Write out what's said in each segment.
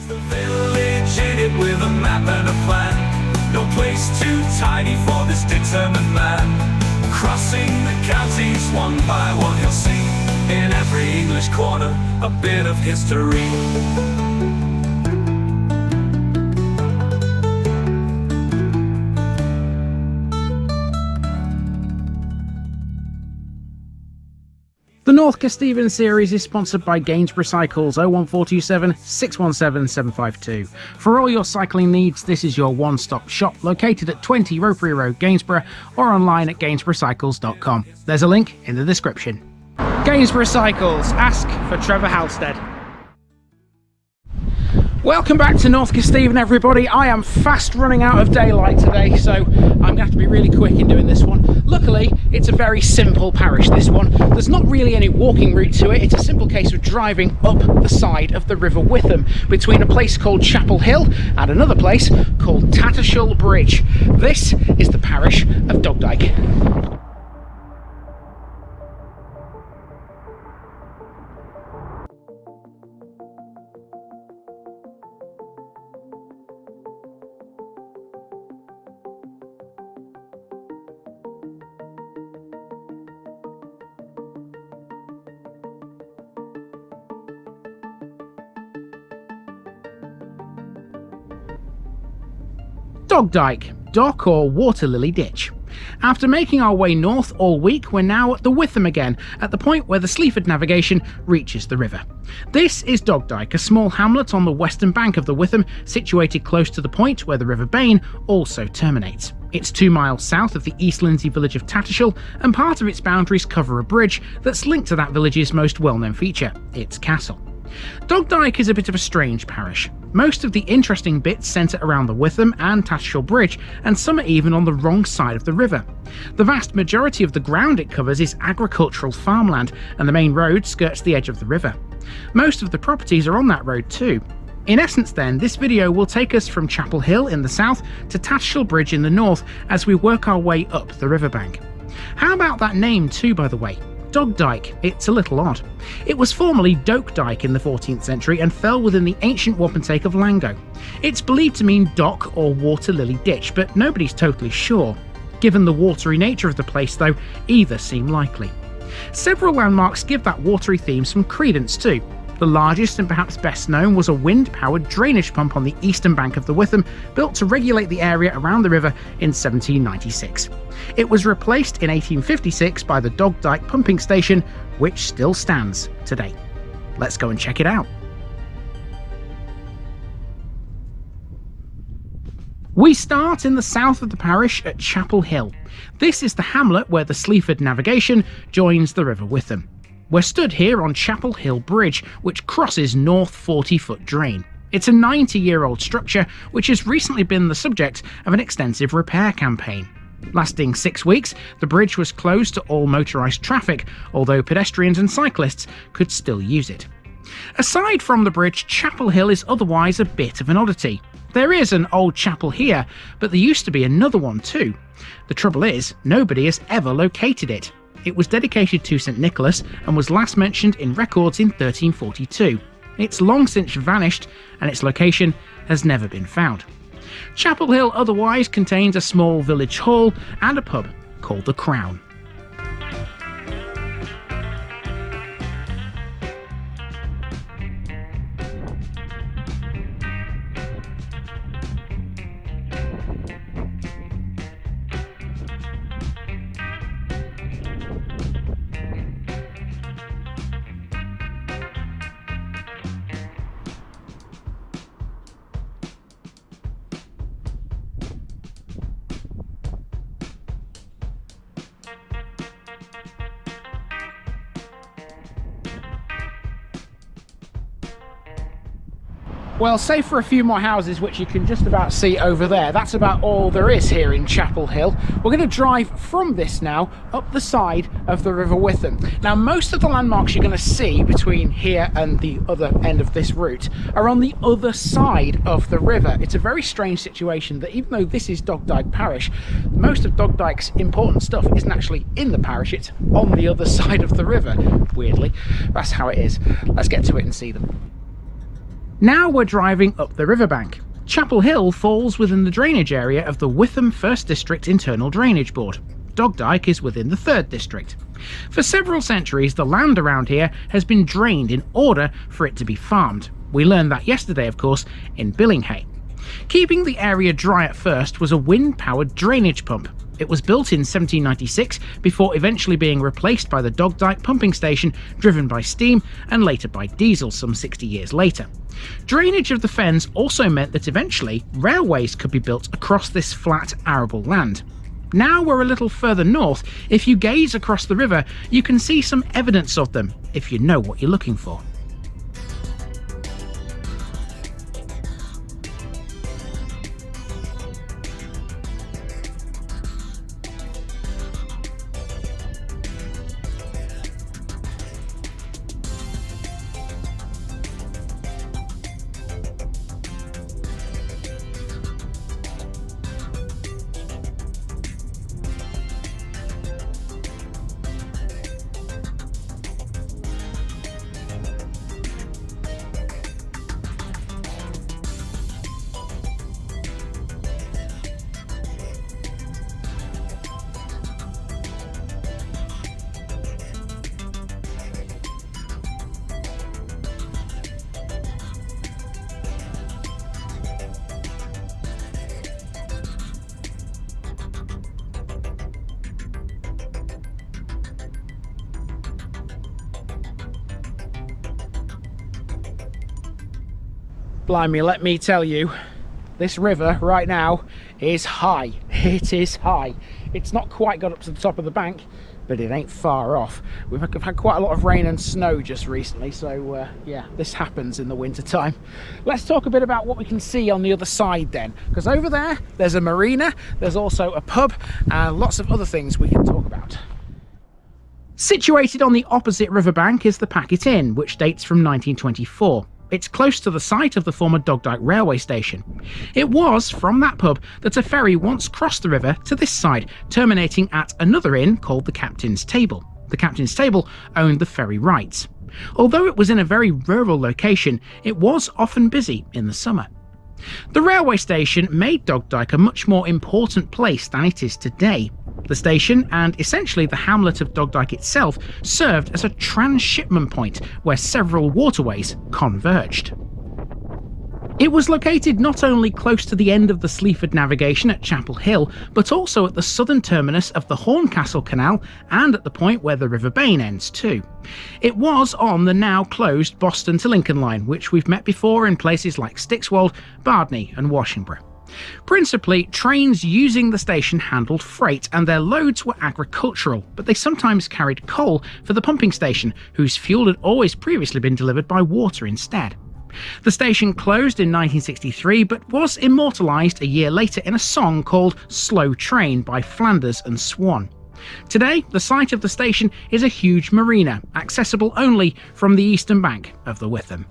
The village in it with a map and a plan. No place too tiny for this determined man. Crossing the counties one by one, he'll see in every English corner a bit of history. The North Kesteven series is sponsored by Gainsborough Cycles 01427 617 752. For all your cycling needs, this is your one-stop shop located at 20 Ropery Road, Gainsborough, or online at gainsboroughcycles.com. There's a link in the description. Gainsborough Cycles, ask for Trevor Halstead. Welcome back to North Kesteven, everybody. I am fast running out of daylight today, so I'm going to have to be really quick in doing this one. Luckily, it's a very simple parish, this one. There's not really any walking route to it. It's a simple case of driving up the side of the River Witham, between a place called Chapel Hill and another place called Tattershall Bridge. This is the parish of Dogdyke. Dogdyke, dock or water lily ditch. After making our way north all week, we're now at the Witham again, at the point where the Sleaford navigation reaches the river. This is Dogdyke, a small hamlet on the western bank of the Witham, situated close to the point where the River Bain also terminates. It's 2 miles south of the East Lindsey village of Tattershall, and part of its boundaries cover a bridge that's linked to that village's most well-known feature, its castle. Dogdyke is a bit of a strange parish. Most of the interesting bits centre around the Witham and Tattershall Bridge, and some are even on the wrong side of the river. The vast majority of the ground it covers is agricultural farmland, and the main road skirts the edge of the river. Most of the properties are on that road too. In essence then, this video will take us from Chapel Hill in the south to Tattershall Bridge in the north as we work our way up the riverbank. How about that name too, by the way? Dogdyke, it's a little odd. It was formerly Dogdyke in the 14th century and fell within the ancient wapentake of Lango. It's believed to mean dock or water lily ditch, but nobody's totally sure. Given the watery nature of the place though, either seem likely. Several landmarks give that watery theme some credence too. The largest and perhaps best known was a wind-powered drainage pump on the eastern bank of the Witham, built to regulate the area around the river in 1796. It was replaced in 1856 by the Dogdyke pumping station, which still stands today. Let's go and check it out. We start in the south of the parish at Chapel Hill. This is the hamlet where the Sleaford navigation joins the River Witham. We're stood here on Chapel Hill Bridge, which crosses North 40-foot Drain. It's a 90-year-old structure which has recently been the subject of an extensive repair campaign. Lasting 6 weeks, the bridge was closed to all motorised traffic, although pedestrians and cyclists could still use it. Aside from the bridge, Chapel Hill is otherwise a bit of an oddity. There is an old chapel here, but there used to be another one too. The trouble is, nobody has ever located it. It was dedicated to St Nicholas and was last mentioned in records in 1342. It's long since vanished, and its location has never been found. Chapel Hill otherwise contains a small village hall and a pub called the Crown. Well, save for a few more houses, which you can just about see over there, that's about all there is here in Chapel Hill. We're going to drive from this now up the side of the River Witham. Now, most of the landmarks you're going to see between here and the other end of this route are on the other side of the river. It's a very strange situation that even though this is Dogdyke Parish, most of Dogdyke's important stuff isn't actually in the parish, it's on the other side of the river. Weirdly, that's how it is. Let's get to it and see them. Now we're driving up the riverbank. Chapel Hill falls within the drainage area of the Witham 1st District Internal Drainage Board. Dogdyke is within the 3rd District. For several centuries, the land around here has been drained in order for it to be farmed. We learned that yesterday, of course, in Billinghay. Keeping the area dry at first was a wind-powered drainage pump. It was built in 1796 before eventually being replaced by the Dogdyke pumping station, driven by steam and later by diesel some 60 years later. Drainage of the Fens also meant that eventually railways could be built across this flat arable land. Now we're a little further north. If you gaze across the river, you can see some evidence of them, if you know what you're looking for. Blimey, let me tell you, this river right now is high. It is high. It's not quite got up to the top of the bank, but it ain't far off. We've had quite a lot of rain and snow just recently, so yeah, this happens in the winter time. Let's talk a bit about what we can see on the other side then, because over there, there's a marina, there's also a pub, and lots of other things we can talk about. Situated on the opposite riverbank is the Packet Inn, which dates from 1924. It's close to the site of the former Dogdyke railway station. It was from that pub that a ferry once crossed the river to this side, terminating at another inn called the Captain's Table. The Captain's Table owned the ferry rights. Although it was in a very rural location, it was often busy in the summer. The railway station made Dogdyke a much more important place than it is today. The station, and essentially the hamlet of Dogdyke itself, served as a transshipment point where several waterways converged. It was located not only close to the end of the Sleaford navigation at Chapel Hill, but also at the southern terminus of the Horncastle Canal and at the point where the River Bain ends too. It was on the now closed Boston to Lincoln line, which we've met before in places like Stixwold, Bardney and Washington. Principally, trains using the station handled freight and their loads were agricultural, but they sometimes carried coal for the pumping station, whose fuel had always previously been delivered by water instead. The station closed in 1963 but was immortalised a year later in a song called Slow Train by Flanders and Swan. Today, the site of the station is a huge marina, accessible only from the eastern bank of the Witham.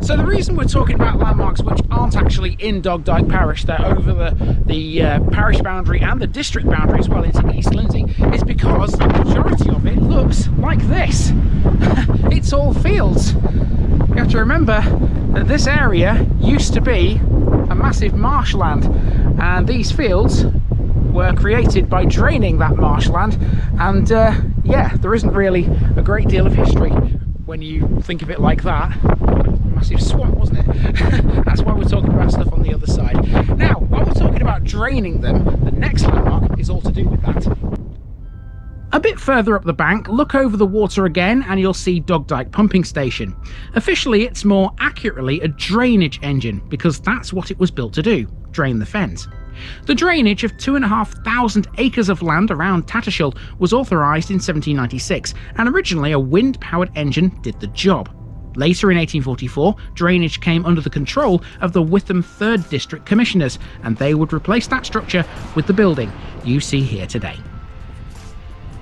So the reason we're talking about landmarks which aren't actually in Dogdyke Parish, they're over the parish boundary and the district boundary as well into East Lindsey, is because the majority of it looks like this. It's all fields. You have to remember that this area used to be a massive marshland, and these fields were created by draining that marshland, and yeah, there isn't really a great deal of history when you think of it like that. Massive swamp, wasn't it? That's why we're talking about stuff on the other side. Now, while we're talking about draining them, the next landmark is all to do with that. A bit further up the bank, look over the water again and you'll see Dogdyke Pumping Station. Officially, it's more accurately a drainage engine, because that's what it was built to do, drain the Fens. The drainage of 2,500 acres of land around Tattershall was authorised in 1796, and originally a wind-powered engine did the job. Later in 1844, drainage came under the control of the Witham 3rd District Commissioners, and they would replace that structure with the building you see here today.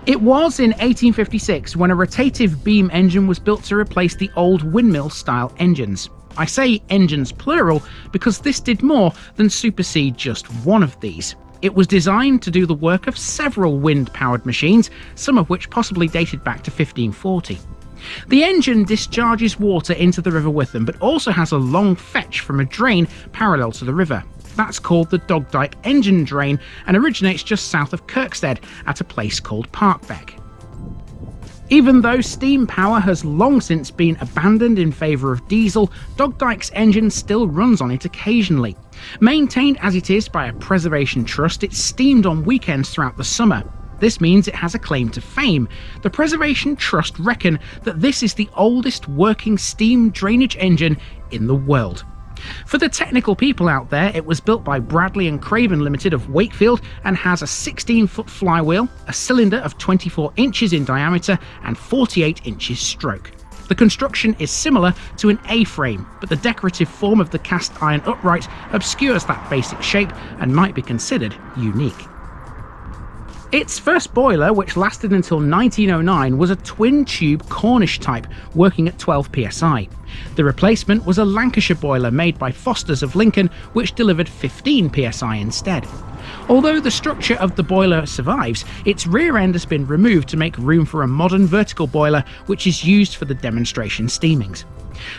It was in 1856 when a rotative beam engine was built to replace the old windmill-style engines. I say engines plural because this did more than supersede just one of these. It was designed to do the work of several wind-powered machines, some of which possibly dated back to 1540. The engine discharges water into the River Witham, but also has a long fetch from a drain parallel to the river. That's called the Dogdyke engine drain and originates just south of Kirkstead at a place called Parkbeck. Even though steam power has long since been abandoned in favour of diesel, Dogdyke's engine still runs on it occasionally. Maintained as it is by a preservation trust, it's steamed on weekends throughout the summer. This means it has a claim to fame. The Preservation Trust reckon that this is the oldest working steam drainage engine in the world. For the technical people out there, it was built by Bradley and Craven Limited of Wakefield and has a 16-foot flywheel, a cylinder of 24 inches in diameter and 48 inches stroke. The construction is similar to an A-frame, but the decorative form of the cast iron upright obscures that basic shape and might be considered unique. Its first boiler, which lasted until 1909, was a twin-tube Cornish type, working at 12 psi. The replacement was a Lancashire boiler made by Foster's of Lincoln, which delivered 15 psi instead. Although the structure of the boiler survives, its rear end has been removed to make room for a modern vertical boiler, which is used for the demonstration steamings.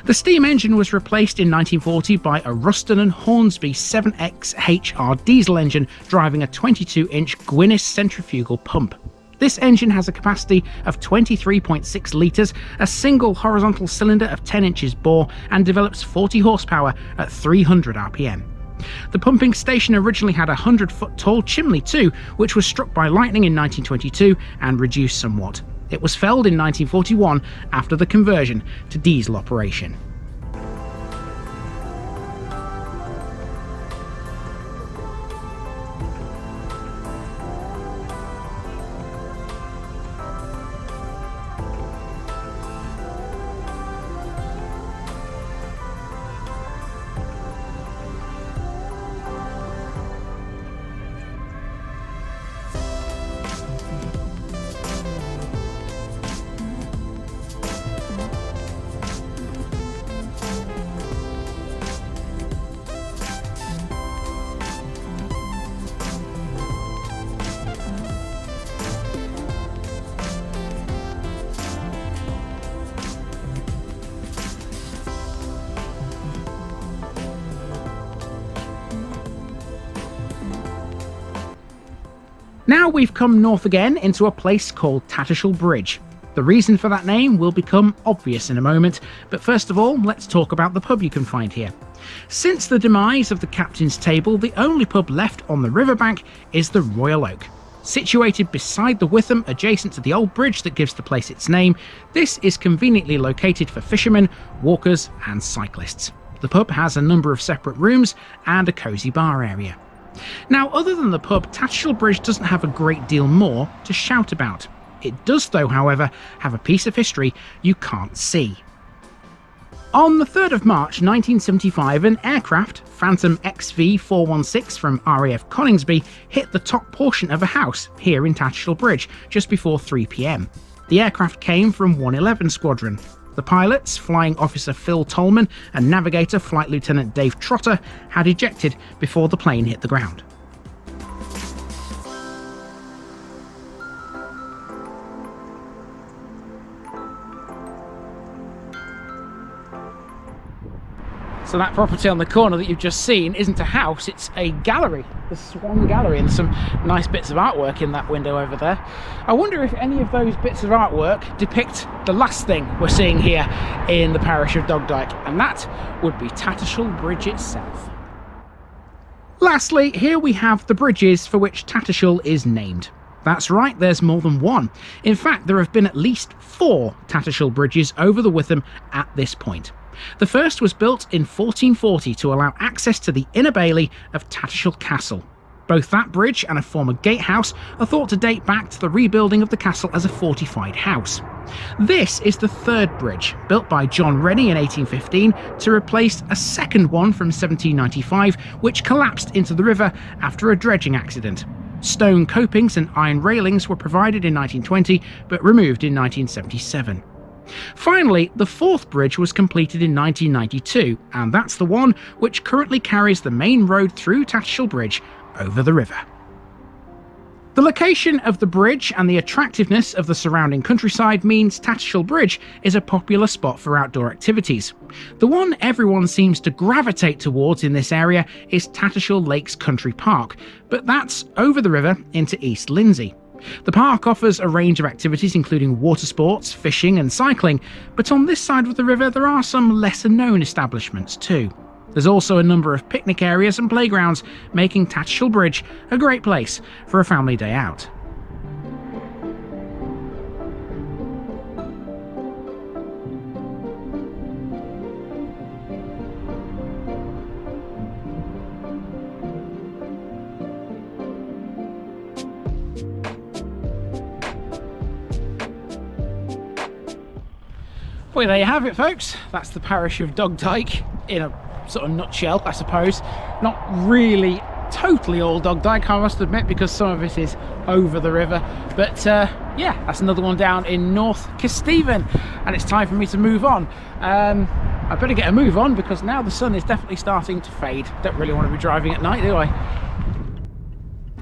The steam engine was replaced in 1940 by a Ruston and Hornsby 7XHR diesel engine driving a 22-inch Gwynnis centrifugal pump. This engine has a capacity of 23.6 litres, a single horizontal cylinder of 10 inches bore, and develops 40 horsepower at 300 RPM. The pumping station originally had a 100-foot tall chimney too, which was struck by lightning in 1922 and reduced somewhat. It was felled in 1941 after the conversion to diesel operation. Now we've come north again into a place called Tattershall Bridge. The reason for that name will become obvious in a moment, but first of all, let's talk about the pub you can find here. Since the demise of the Captain's Table, the only pub left on the riverbank is the Royal Oak. Situated beside the Witham, adjacent to the old bridge that gives the place its name, this is conveniently located for fishermen, walkers and cyclists. The pub has a number of separate rooms and a cosy bar area. Now, other than the pub, Tattershall Bridge doesn't have a great deal more to shout about. It does, though, however, have a piece of history you can't see. On the 3rd of March 1975, an aircraft, Phantom XV-416 from RAF Coningsby, hit the top portion of a house here in Tattershall Bridge just before 3 p.m. The aircraft came from 111 Squadron. The pilots, Flying Officer Phil Tolman and Navigator Flight Lieutenant Dave Trotter, had ejected before the plane hit the ground. So that property on the corner that you've just seen isn't a house, it's a gallery, the Swan Gallery, and some nice bits of artwork in that window over there. I wonder if any of those bits of artwork depict the last thing we're seeing here in the parish of Dogdyke, and that would be Tattershall Bridge itself. Lastly, here we have the bridges for which Tattershall is named. That's right, there's more than one. In fact, there have been at least 4 Tattershall bridges over the Witham at this point. The first was built in 1440 to allow access to the inner bailey of Tattershall Castle. Both that bridge and a former gatehouse are thought to date back to the rebuilding of the castle as a fortified house. This is the 3rd bridge, built by John Rennie in 1815 to replace a second one from 1795, which collapsed into the river after a dredging accident. Stone copings and iron railings were provided in 1920 but removed in 1977. Finally, the fourth bridge was completed in 1992, and that's the one which currently carries the main road through Tattershall Bridge over the river. The location of the bridge and the attractiveness of the surrounding countryside means Tattershall Bridge is a popular spot for outdoor activities. The one everyone seems to gravitate towards in this area is Tattershall Lakes Country Park, but that's over the river into East Lindsey. The park offers a range of activities including water sports, fishing and cycling, but on this side of the river there are some lesser known establishments too. There's also a number of picnic areas and playgrounds, making Tattershall Bridge a great place for a family day out. Well, there you have it, folks. That's the parish of Dogdyke in a sort of nutshell, I suppose. Not really totally all Dogdyke, I must admit, because some of it is over the river. But yeah, that's another one down in North Kesteven, and it's time for me to move on. I better get a move on because now the sun is definitely starting to fade. Don't really want to be driving at night, do I?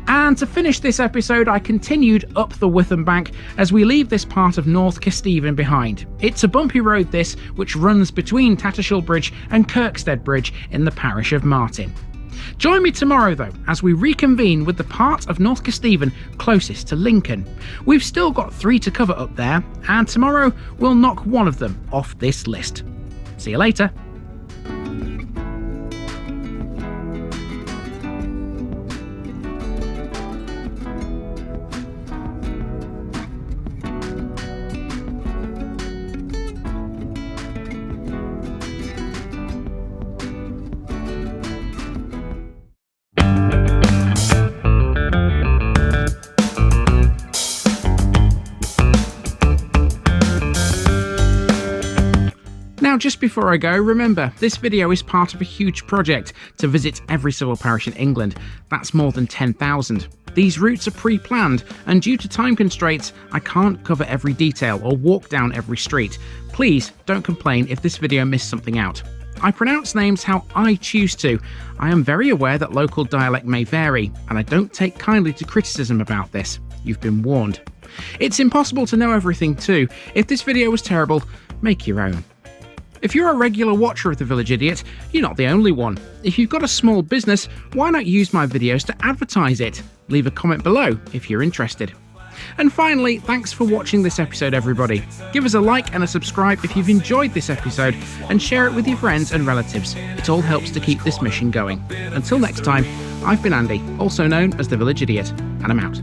And to finish this episode, I continued up the Witham bank as we leave this part of North Kesteven behind. It's a bumpy road this, which runs between Tattershall Bridge and Kirkstead Bridge in the parish of Martin. Join me tomorrow though, as we reconvene with the part of North Kesteven closest to Lincoln. We've still got 3 to cover up there, and tomorrow we'll knock one of them off this list. See you later. Now, just before I go, remember, this video is part of a huge project to visit every civil parish in England. That's more than 10,000. These routes are pre-planned, and due to time constraints, I can't cover every detail or walk down every street. Please don't complain if this video missed something out. I pronounce names how I choose to. I am very aware that local dialect may vary, and I don't take kindly to criticism about this. You've been warned. It's impossible to know everything too. If this video was terrible, make your own. If you're a regular watcher of The Village Idiot, you're not the only one. If you've got a small business, why not use my videos to advertise it? Leave a comment below if you're interested. And finally, thanks for watching this episode, everybody. Give us a like and a subscribe if you've enjoyed this episode, and share it with your friends and relatives. It all helps to keep this mission going. Until next time, I've been Andy, also known as The Village Idiot, and I'm out.